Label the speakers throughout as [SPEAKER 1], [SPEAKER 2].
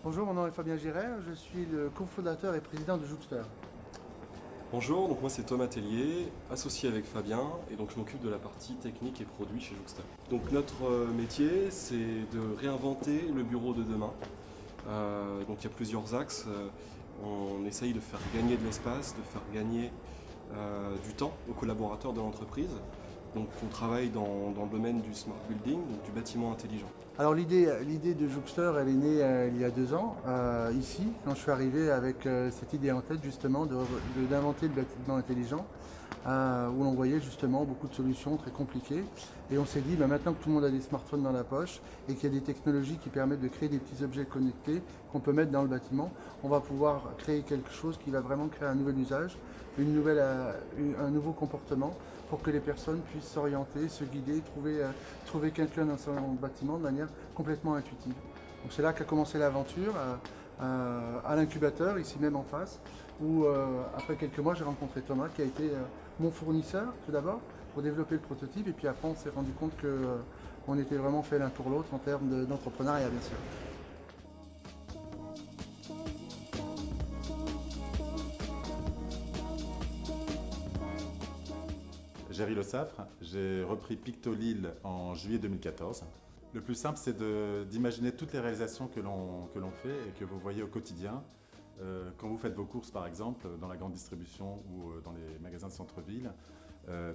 [SPEAKER 1] Bonjour, mon nom est Fabien Giret, je suis le cofondateur et président de Jouxter.
[SPEAKER 2] Bonjour, donc moi c'est Thomas Tellier, associé avec Fabien, et donc je m'occupe de la partie technique et produit chez Jouxter. Donc notre métier, c'est de réinventer le bureau de demain. Donc il y a plusieurs axes. On essaye de faire gagner de l'espace, de faire gagner du temps aux collaborateurs de l'entreprise. Donc on travaille dans le domaine du smart building, donc du bâtiment intelligent.
[SPEAKER 1] Alors l'idée de Jouxter, elle est née il y a 2 ans, ici, quand je suis arrivé avec cette idée en tête justement d'inventer le bâtiment intelligent, où l'on voyait justement beaucoup de solutions très compliquées. Et on s'est dit, maintenant que tout le monde a des smartphones dans la poche et qu'il y a des technologies qui permettent de créer des petits objets connectés qu'on peut mettre dans le bâtiment, on va pouvoir créer quelque chose qui va vraiment créer un nouvel usage, un nouveau comportement pour que les personnes puissent s'orienter, se guider, trouver quelqu'un dans son bâtiment de manière complètement intuitive. Donc c'est là qu'a commencé l'aventure, à l'incubateur, ici même en face, où après quelques mois j'ai rencontré Thomas qui a été mon fournisseur tout d'abord pour développer le prototype, et puis après on s'est rendu compte qu'on était vraiment fait l'un pour l'autre en termes d'entrepreneuriat bien sûr.
[SPEAKER 3] Jerry Le Saffre, j'ai repris Pictolille en juillet 2014. Le plus simple, c'est d'imaginer toutes les réalisations que l'on fait et que vous voyez au quotidien. Quand vous faites vos courses, par exemple, dans la grande distribution ou dans les magasins de centre-ville,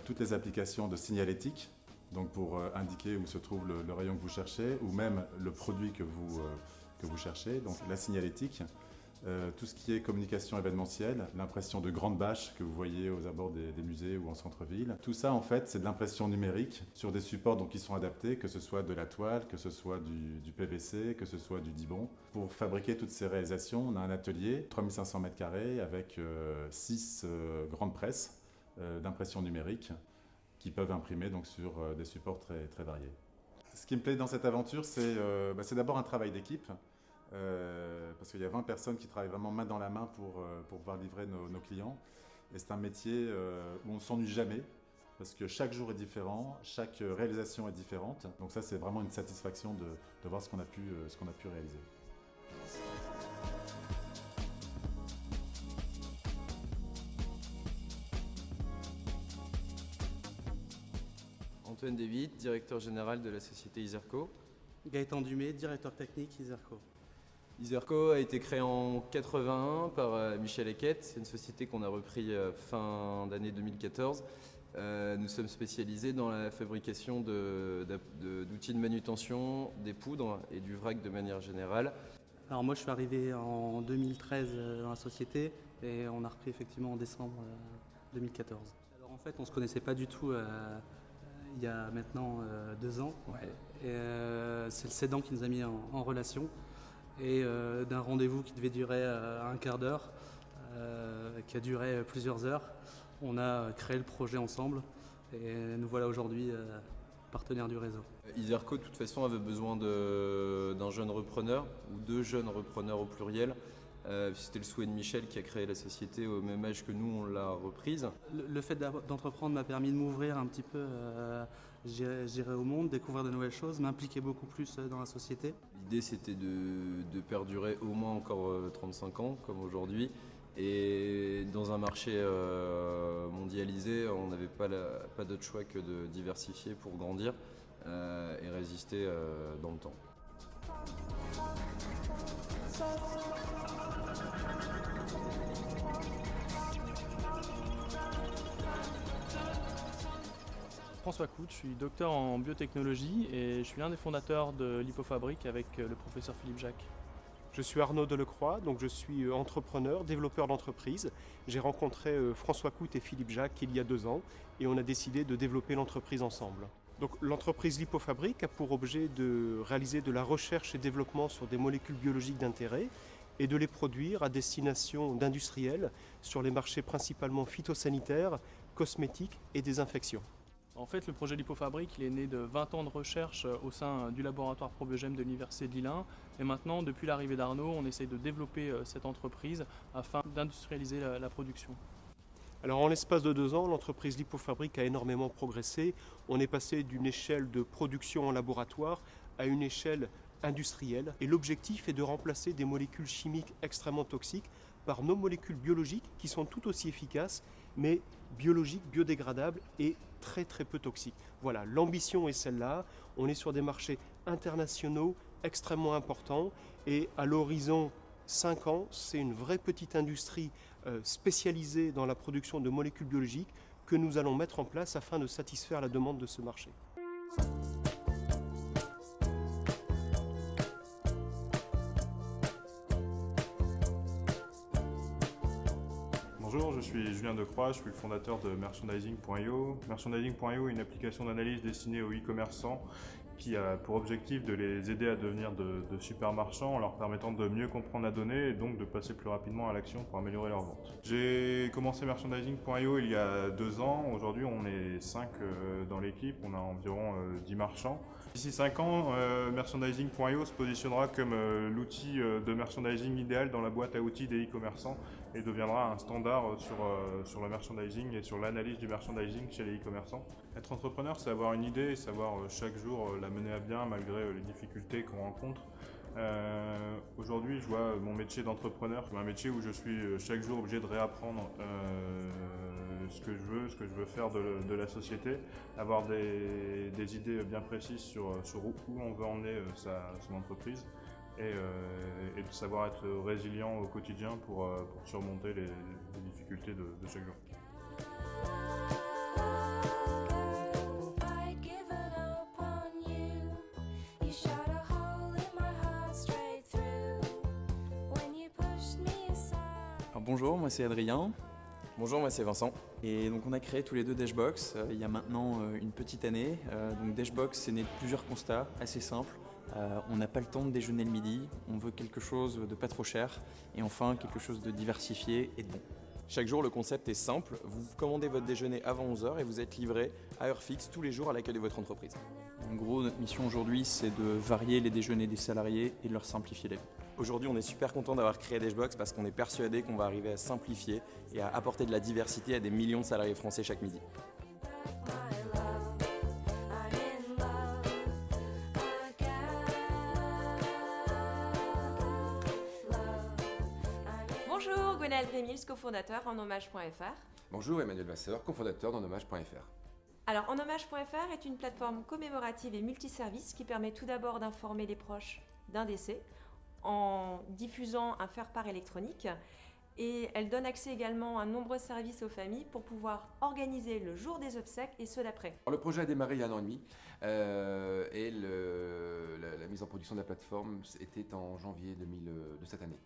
[SPEAKER 3] toutes les applications de signalétique, donc pour indiquer où se trouve le rayon que vous cherchez, ou même le produit que vous cherchez, donc la signalétique. Tout ce qui est communication événementielle, l'impression de grandes bâches que vous voyez aux abords des musées ou en centre-ville. Tout ça, en fait, c'est de l'impression numérique sur des supports donc, qui sont adaptés, que ce soit de la toile, que ce soit du PVC, que ce soit du Dibond. Pour fabriquer toutes ces réalisations, on a un atelier, 3500 m² avec 6 grandes presses d'impression numérique qui peuvent imprimer donc, sur des supports très, très variés. Ce qui me plaît dans cette aventure, c'est d'abord un travail d'équipe. Parce qu'il y a 20 personnes qui travaillent vraiment main dans la main pour pouvoir livrer nos clients. Et c'est un métier où on ne s'ennuie jamais, parce que chaque jour est différent, chaque réalisation est différente. Donc ça, c'est vraiment une satisfaction de voir ce qu'on a pu réaliser.
[SPEAKER 4] Antoine David, directeur général de la société Iserco.
[SPEAKER 5] Gaëtan Dumay, directeur technique Iserco.
[SPEAKER 4] Iserco a été créé en 81 par Michel Eckett. C'est une société qu'on a repris fin d'année 2014. Nous sommes spécialisés dans la fabrication d'outils de manutention, des poudres et du vrac de manière générale.
[SPEAKER 5] Alors moi je suis arrivé en 2013 dans la société et on a repris effectivement en décembre 2014. Alors en fait on ne se connaissait pas du tout il y a maintenant 2 ans.
[SPEAKER 4] Ouais.
[SPEAKER 5] C'est le cédant qui nous a mis en relation. Et d'un rendez-vous qui devait durer un quart d'heure, qui a duré plusieurs heures, on a créé le projet ensemble et nous voilà aujourd'hui partenaires du réseau.
[SPEAKER 4] Iserco, de toute façon, avait besoin d'un jeune repreneur, ou 2 jeunes repreneurs au pluriel. C'était le souhait de Michel qui a créé la société au même âge que nous, on l'a reprise.
[SPEAKER 5] Le fait d'entreprendre m'a permis de m'ouvrir un petit peu, je dirais, au monde, découvrir de nouvelles choses, m'impliquer beaucoup plus dans la société.
[SPEAKER 4] L'idée c'était de perdurer au moins encore 35 ans comme aujourd'hui, et dans un marché mondialisé on n'avait pas d'autre choix que de diversifier pour grandir et résister dans le temps.
[SPEAKER 6] François Cout, je suis docteur en biotechnologie et je suis l'un des fondateurs de l'Hypofabrique avec le professeur Philippe Jacques.
[SPEAKER 7] Je suis Arnaud Delecroix, donc je suis entrepreneur, développeur d'entreprise. J'ai rencontré François Cout et Philippe Jacques il y a 2 ans et on a décidé de développer l'entreprise ensemble. Donc l'entreprise L'Hypofabrique a pour objet de réaliser de la recherche et développement sur des molécules biologiques d'intérêt et de les produire à destination d'industriels sur les marchés principalement phytosanitaires, cosmétiques et désinfection.
[SPEAKER 6] En fait, le projet L'Hypofabrique il est né de 20 ans de recherche au sein du laboratoire Probiogem de l'Université de Lille 1. Et maintenant, depuis l'arrivée d'Arnaud, on essaye de développer cette entreprise afin d'industrialiser la production.
[SPEAKER 7] Alors en l'espace de 2 ans, l'entreprise Lipofabrique a énormément progressé. On est passé d'une échelle de production en laboratoire à une échelle industrielle. Et l'objectif est de remplacer des molécules chimiques extrêmement toxiques par nos molécules biologiques qui sont tout aussi efficaces, mais biologiques, biodégradables et très très peu toxiques. Voilà, l'ambition est celle-là. On est sur des marchés internationaux extrêmement importants et à l'horizon 5 ans, c'est une vraie petite industrie spécialisée dans la production de molécules biologiques que nous allons mettre en place afin de satisfaire la demande de ce marché.
[SPEAKER 8] Bonjour, je suis Julien Decroix, je suis le fondateur de Merchandising.io. Merchandising.io est une application d'analyse destinée aux e-commerçants qui a pour objectif de les aider à devenir de super marchands en leur permettant de mieux comprendre la donnée et donc de passer plus rapidement à l'action pour améliorer leurs ventes. J'ai commencé Merchandising.io il y a 2 ans. Aujourd'hui, on est 5 dans l'équipe, on a environ 10 marchands. D'ici 5 ans, Merchandising.io se positionnera comme l'outil de merchandising idéal dans la boîte à outils des e-commerçants et deviendra un standard sur le merchandising et sur l'analyse du merchandising chez les e-commerçants. Être entrepreneur, c'est avoir une idée et savoir chaque jour la mener à bien malgré les difficultés qu'on rencontre. Aujourd'hui, je vois mon métier d'entrepreneur comme un métier où je suis chaque jour obligé de réapprendre ce que je veux faire de la société, avoir des idées bien précises sur où on veut emmener son entreprise et de savoir être résilient au quotidien pour surmonter les difficultés de chaque jour.
[SPEAKER 9] Bonjour, moi c'est Adrien. Bonjour, moi c'est Vincent. Et donc on a créé tous les deux Dashbox il y a maintenant une petite année. Donc Dashbox, c'est né de plusieurs constats assez simples. On n'a pas le temps de déjeuner le midi, on veut quelque chose de pas trop cher et enfin quelque chose de diversifié et de bon.
[SPEAKER 4] Chaque jour, le concept est simple. Vous commandez votre déjeuner avant 11h et vous êtes livré à heure fixe tous les jours à l'accueil de votre entreprise.
[SPEAKER 9] En gros, notre mission aujourd'hui, c'est de varier les déjeuners des salariés et de leur simplifier la vie.
[SPEAKER 4] Aujourd'hui, on est super content d'avoir créé Dashbox parce qu'on est persuadé qu'on va arriver à simplifier et à apporter de la diversité à des millions de salariés français chaque midi.
[SPEAKER 10] Bonjour, Gwenaëlle Rémils, cofondateur en hommage.fr.
[SPEAKER 11] Bonjour, Emmanuel Vasseur, cofondateur d'enhommage.fr.
[SPEAKER 10] Alors, enhommage.fr est une plateforme commémorative et multiservice qui permet tout d'abord d'informer les proches d'un décès en diffusant un faire-part électronique et elle donne accès également à nombreux services aux familles pour pouvoir organiser le jour des obsèques et ceux d'après.
[SPEAKER 11] Le projet a démarré il y a 1 an et demi et la mise en production de la plateforme était en janvier de cette année.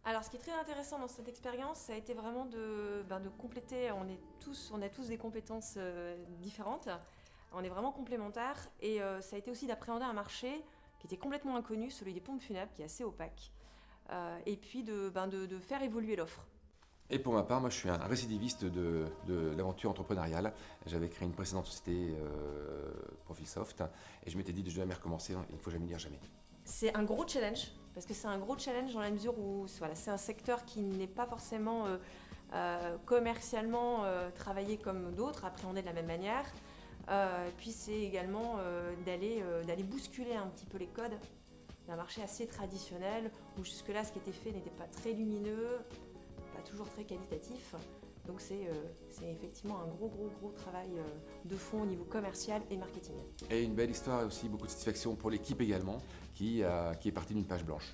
[SPEAKER 10] Alors, ce qui est très intéressant dans cette expérience, ça a été vraiment de compléter. On a tous des compétences différentes. On est vraiment complémentaires et ça a été aussi d'appréhender un marché qui était complètement inconnu, celui des pompes funèbres, qui est assez opaque. Et puis de faire évoluer l'offre.
[SPEAKER 11] Et pour ma part, moi je suis un récidiviste de l'aventure entrepreneuriale. J'avais créé une précédente société, Profilsoft, et je m'étais dit de jamais recommencer, il ne faut jamais dire jamais.
[SPEAKER 10] C'est un gros challenge, parce que c'est un gros challenge dans la mesure où c'est un secteur qui n'est pas forcément commercialement travaillé comme d'autres, appréhendé de la même manière. Puis c'est également d'aller bousculer un petit peu les codes d'un marché assez traditionnel, où jusque-là ce qui était fait n'était pas très lumineux, pas toujours très qualitatif. Donc c'est effectivement un gros travail de fond au niveau commercial et marketing.
[SPEAKER 11] Et une belle histoire et aussi beaucoup de satisfaction pour l'équipe également, qui est partie d'une page blanche.